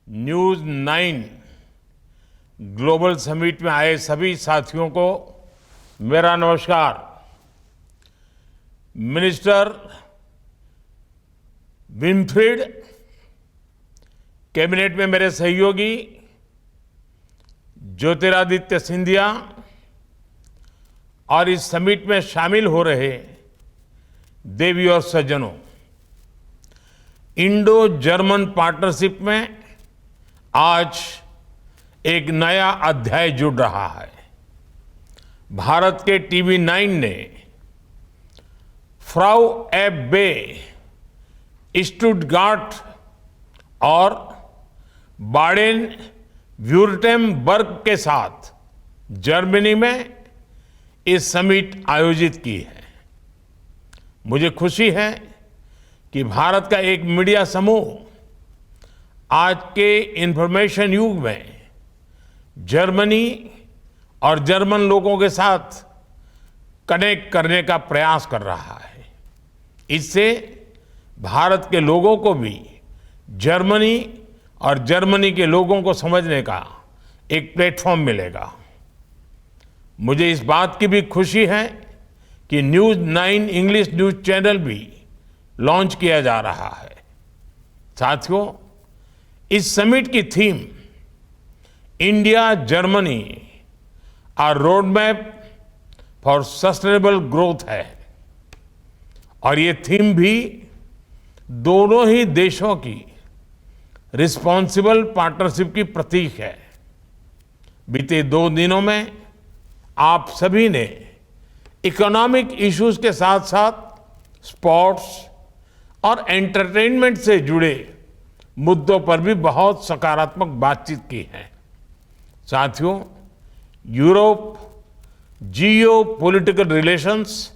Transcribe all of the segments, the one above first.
News 9 global summit में आए सभी साथियों को मेरा नमस्कार। मिनिस्टर विनफ्रीड, कैबिनेट में मेरे सहयोगी ज्योतिरादित्य सिंधिया और इस समिट में शामिल हो रहे देवी और सज्जनों, इंडो जर्मन पार्टनरशिप में आज एक नया अध्याय जुड़ रहा है। भारत के टीवी 9 ने फ्राउ एफ बे, स्टुटगार्ट और बाडेन व्यूर्टेम्बर्ग के साथ जर्मनी में इस समिट आयोजित की है। मुझे खुशी है कि भारत का एक मीडिया समूह आज के इंफॉर्मेशन युग में जर्मनी और जर्मन लोगों के साथ कनेक्ट करने का प्रयास कर रहा है। इससे भारत के लोगों को भी जर्मनी और जर्मनी के लोगों को समझने का एक प्लेटफॉर्म मिलेगा। मुझे इस बात की भी खुशी है कि न्यूज 9 इंग्लिश न्यूज चैनल भी लॉन्च किया जा रहा है। साथियों, इस समिट की theme India Germany a road map for sustainable growth है और ये थीम भी दोनों ही देशों की रिस्पॉन्सिबल पार्टनरशिप की प्रतीक है। बीते 2 दिनों में आप सभी ने इकोनॉमिक इश्यूज के साथ साथ स्पोर्ट्स और एंटरटेनमेंट से जुड़े मुद्दों पर भी बहुत सकारात्मक बातचीत की है। साथियों, यूरोप जियो पॉलिटिकल रिलेशंस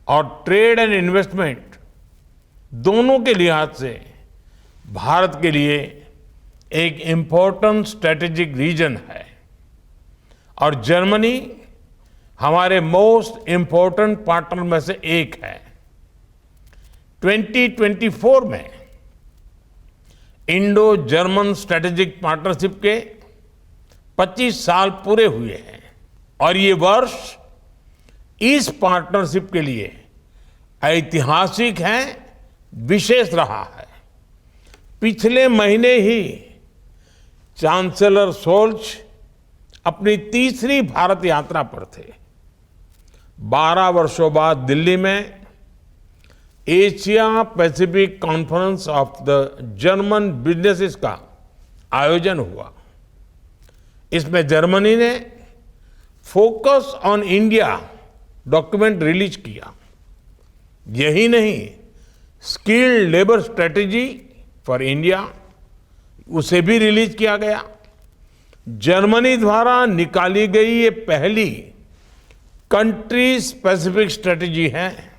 और ट्रेड एंड इन्वेस्टमेंट दोनों के लिहाज से भारत के लिए एक इम्पोर्टेंट स्ट्रेटेजिक रीजन है और जर्मनी हमारे मोस्ट इम्पोर्टेंट पार्टनर में से एक है। 2024 में इंडो जर्मन स्ट्रेटेजिक पार्टनरशिप के 25 साल पूरे हुए हैं और ये वर्ष इस पार्टनरशिप के लिए ऐतिहासिक है, विशेष रहा है। पिछले महीने ही चांसलर शोल्ज अपनी तीसरी भारत यात्रा पर थे। 12 वर्षों बाद दिल्ली में Asia Pacific conference of the German businesses का आयोजन हुआ। इसमें जर्मनी ने focus on India document release किया। यही नहीं, skilled labour strategy for India उसे भी रिलीज किया गया। जर्मनी द्वारा निकाली गई ये पहली कंट्री स्पेसिफिक स्ट्रेटेजी है।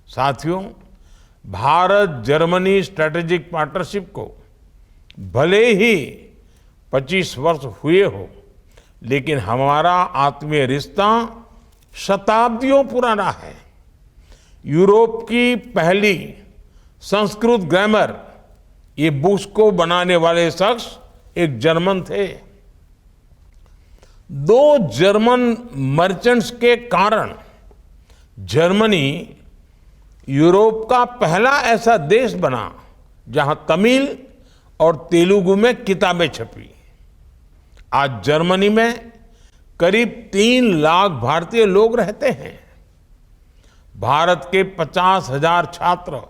साथियों, भारत जर्मनी स्ट्रेटेजिक पार्टनरशिप को भले ही 25 वर्ष हुए हो, लेकिन हमारा आत्मीय रिश्ता शताब्दियों पुराना है। यूरोप की पहली संस्कृत ग्रामर, ये बुक्स को बनाने वाले शख्स एक जर्मन थे। 2 जर्मन मर्चेंट्स के कारण जर्मनी यूरोप का पहला ऐसा देश बना जहां तमिल और तेलुगु में किताबें छपी। आज जर्मनी में करीब 3 लाख भारतीय लोग रहते हैं। भारत के 50,000 छात्र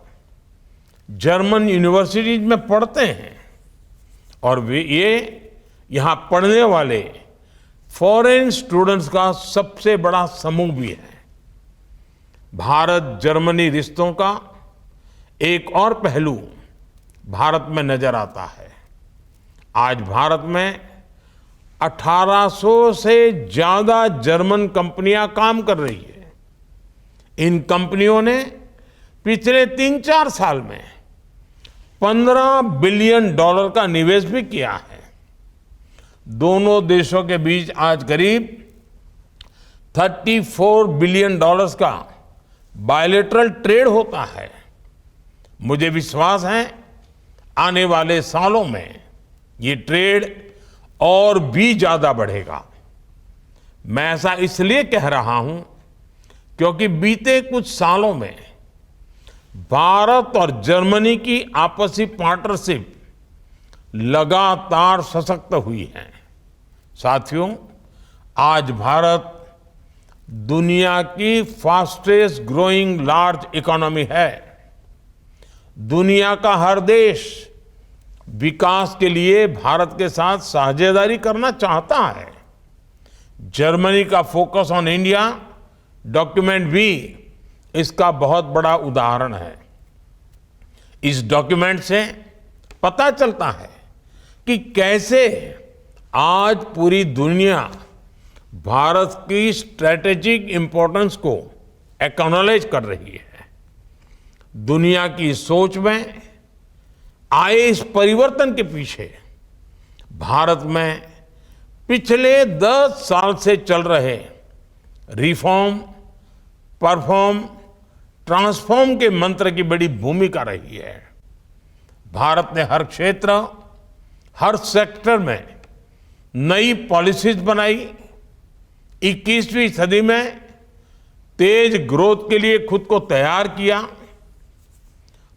जर्मन यूनिवर्सिटीज में पढ़ते हैं और ये यहां पढ़ने वाले फॉरेन स्टूडेंट्स का सबसे बड़ा समूह भी है। भारत जर्मनी रिश्तों का एक और पहलू भारत में नजर आता है। आज भारत में 1800 से ज्यादा जर्मन कंपनियां काम कर रही है। इन कंपनियों ने पिछले 3-4 साल में $15 बिलियन का निवेश भी किया है। दोनों देशों के बीच आज करीब $34 बिलियन का बायलैटरल ट्रेड होता है। मुझे विश्वास है आने वाले सालों में ये ट्रेड और भी ज्यादा बढ़ेगा। मैं ऐसा इसलिए कह रहा हूं क्योंकि बीते कुछ सालों में भारत और जर्मनी की आपसी पार्टनरशिप लगातार सशक्त हुई है। साथियों, आज भारत दुनिया की फास्टेस्ट ग्रोइंग लार्ज इकोनॉमी है। दुनिया का हर देश विकास के लिए भारत के साथ साझेदारी करना चाहता है। जर्मनी का फोकस ऑन इंडिया डॉक्यूमेंट भी इसका बहुत बड़ा उदाहरण है। इस डॉक्यूमेंट से पता चलता है कि कैसे आज पूरी दुनिया भारत की स्ट्रैटेजिक इंपॉर्टेंस को एक्नॉलेज कर रही है। दुनिया की सोच में आए इस परिवर्तन के पीछे भारत में पिछले 10 साल से चल रहे रिफॉर्म, परफॉर्म, ट्रांसफॉर्म के मंत्र की बड़ी भूमिका रही है। भारत ने हर क्षेत्र, हर सेक्टर में नई पॉलिसीज बनाई। 21वीं सदी में तेज ग्रोथ के लिए खुद को तैयार किया।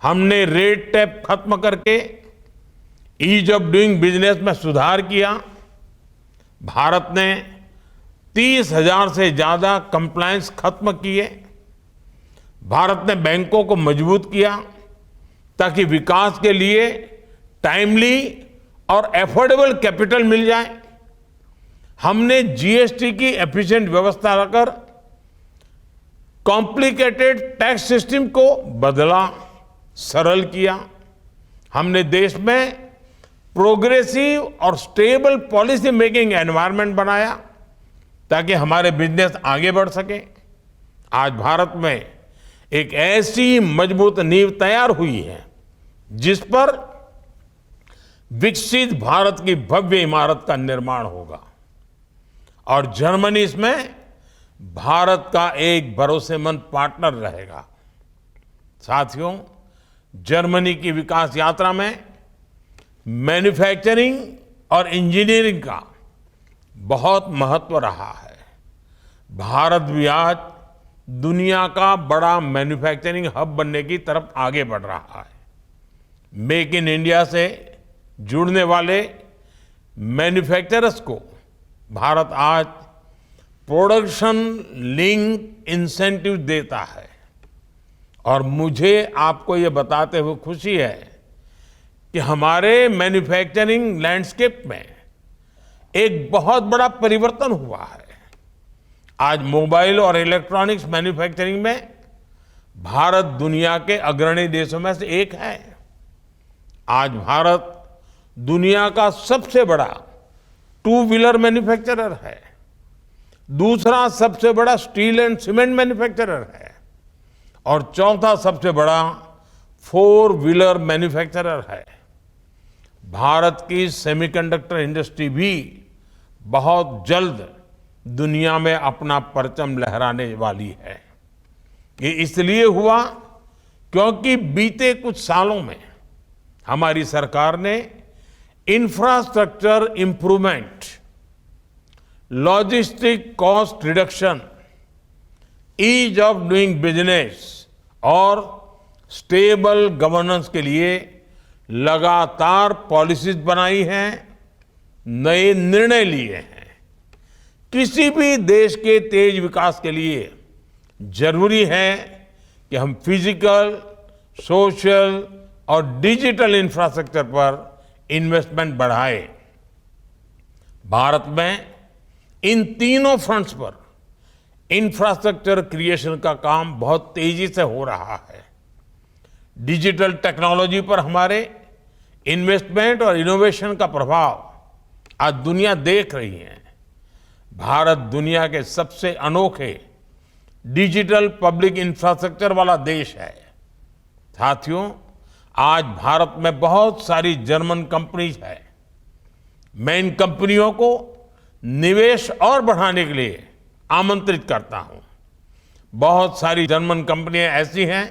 हमने रेड टेप खत्म करके ईज ऑफ डूइंग बिजनेस में सुधार किया। भारत ने 30,000 से ज्यादा कंप्लायंस खत्म किए। भारत ने बैंकों को मजबूत किया ताकि विकास के लिए टाइमली और एफोर्डेबल कैपिटल मिल जाए। हमने जीएसटी की एफिशिएंट व्यवस्था रखकर कॉम्प्लिकेटेड टैक्स सिस्टम को बदला, सरल किया। हमने देश में प्रोग्रेसिव और स्टेबल पॉलिसी मेकिंग एनवायरनमेंट बनाया ताकि हमारे बिजनेस आगे बढ़ सके। आज भारत में एक ऐसी मजबूत नींव तैयार हुई है जिस पर विकसित भारत की भव्य इमारत का निर्माण होगा और जर्मनी इसमें भारत का एक भरोसेमंद पार्टनर रहेगा। साथियों, जर्मनी की विकास यात्रा में मैन्युफैक्चरिंग और इंजीनियरिंग का बहुत महत्व रहा है। भारत भी आज दुनिया का बड़ा मैन्युफैक्चरिंग हब बनने की तरफ आगे बढ़ रहा है। मेक इन इंडिया से जुड़ने वाले मैन्युफैक्चरर्स को भारत आज प्रोडक्शन लिंक इंसेंटिव देता है और मुझे आपको ये बताते हुए खुशी है कि हमारे मैन्युफैक्चरिंग लैंडस्केप में एक बहुत बड़ा परिवर्तन हुआ है। आज मोबाइल और इलेक्ट्रॉनिक्स मैन्युफैक्चरिंग में भारत दुनिया के अग्रणी देशों में से एक है। आज भारत दुनिया का सबसे बड़ा टू व्हीलर मैन्युफैक्चरर है, दूसरा सबसे बड़ा स्टील एंड सीमेंट मैन्युफैक्चरर है और चौथा सबसे बड़ा 4 व्हीलर मैन्युफैक्चरर है। भारत की सेमीकंडक्टर इंडस्ट्री भी बहुत जल्द दुनिया में अपना परचम लहराने वाली है। ये इसलिए हुआ क्योंकि बीते कुछ सालों में हमारी सरकार ने infrastructure improvement, logistic cost reduction, ease of doing business और स्टेबल गवर्नेंस के लिए लगातार पॉलिसीज बनाई हैं, नए निर्णय लिए हैं। किसी भी देश के तेज विकास के लिए जरूरी है कि हम फिजिकल, सोशल और डिजिटल इंफ्रास्ट्रक्चर पर इन्वेस्टमेंट बढ़ाएं। भारत में इन तीनों फ्रंट्स पर इंफ्रास्ट्रक्चर क्रिएशन का काम बहुत तेजी से हो रहा है। डिजिटल टेक्नोलॉजी पर हमारे इन्वेस्टमेंट और इनोवेशन का प्रभाव आज दुनिया देख रही है। भारत दुनिया के सबसे अनोखे डिजिटल पब्लिक इंफ्रास्ट्रक्चर वाला देश है। साथियों, आज भारत में बहुत सारी जर्मन कंपनीज है। मैं इन कंपनियों को निवेश और बढ़ाने के लिए आमंत्रित करता हूं। बहुत सारी जर्मन कंपनियां ऐसी हैं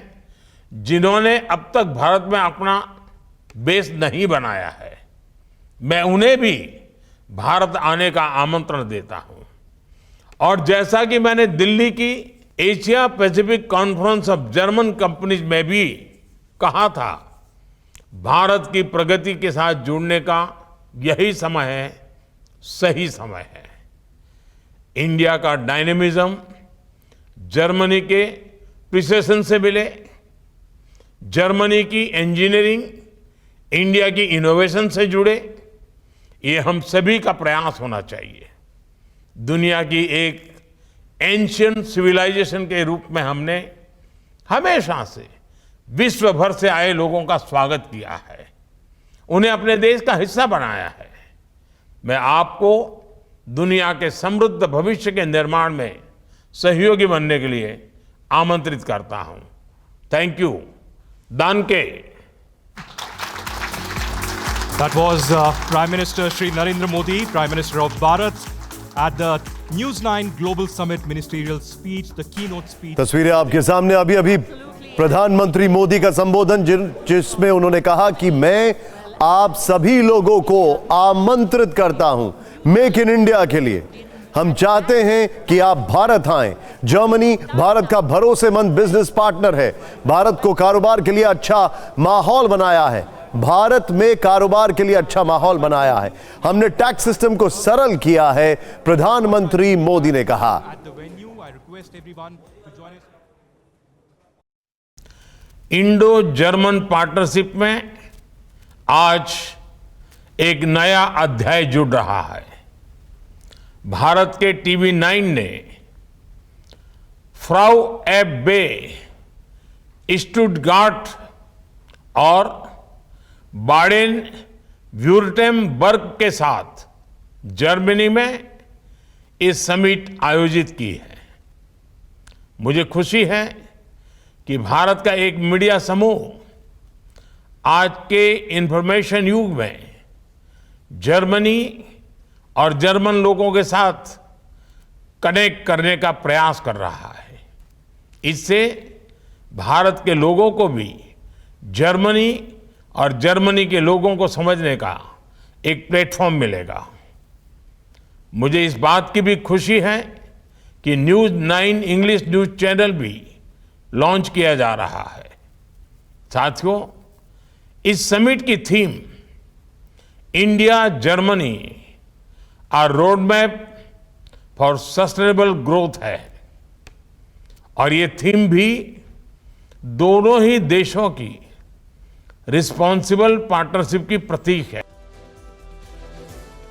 जिन्होंने अब तक भारत में अपना बेस नहीं बनाया है। मैं उन्हें भी भारत आने का आमंत्रण देता हूं। और जैसा कि मैंने दिल्ली की Asia Pacific conference of German companies में भी कहा था, भारत की प्रगति के साथ जुड़ने का यही समय है, सही समय है। इंडिया का डायनेमिज्म जर्मनी के प्रिसिशन से मिले, जर्मनी की इंजीनियरिंग इंडिया की इनोवेशन से जुड़े, ये हम सभी का प्रयास होना चाहिए। दुनिया की एक एंशिएंट सिविलाइजेशन के रूप में हमने हमेशा से विश्व भर से आए लोगों का स्वागत किया है, उन्हें अपने देश का हिस्सा बनाया है। मैं आपको दुनिया के समृद्ध भविष्य के निर्माण में सहयोगी बनने के लिए आमंत्रित करता हूं। Thank you. दानके। That was Prime Minister Shri Narendra Modi, Prime Minister of Bharat, at the News 9 Global Summit ministerial speech, the keynote speech. तस्वीरें आपके सामने अभी प्रधानमंत्री मोदी का संबोधन जिसमें उन्होंने कहा कि मैं आप सभी लोगों को आमंत्रित करता हूं मेक इन इंडिया के लिए। हम चाहते हैं कि आप भारत आएं। जर्मनी भारत का भरोसेमंद बिजनेस पार्टनर है। भारत को कारोबार के लिए अच्छा माहौल बनाया है। भारत में कारोबार के लिए अच्छा माहौल बनाया है। हमने टैक्स सिस्टम को सरल किया है, प्रधानमंत्री मोदी ने कहा। इंडो जर्मन पार्टनरशिप में आज एक नया अध्याय जुड़ रहा है। भारत के टीवी 9 ने फ्राउ एफ बे, स्टुटगार्ट और बाडेन व्यूर्टेम्बर्ग के साथ जर्मनी में इस समिट आयोजित की है। मुझे खुशी है कि भारत का एक मीडिया समूह आज के इंफॉर्मेशन युग में जर्मनी और जर्मन लोगों के साथ कनेक्ट करने का प्रयास कर रहा है। इससे भारत के लोगों को भी जर्मनी और जर्मनी के लोगों को समझने का एक प्लेटफॉर्म मिलेगा। मुझे इस बात की भी खुशी है कि न्यूज़ 9 इंग्लिश न्यूज़ चैनल भी लॉन्च किया जा रहा है। साथियों, इस समिट की theme India Germany a road map for sustainable growth है और ये थीम भी दोनों ही देशों की रिस्पॉन्सिबल पार्टनरशिप की प्रतीक है।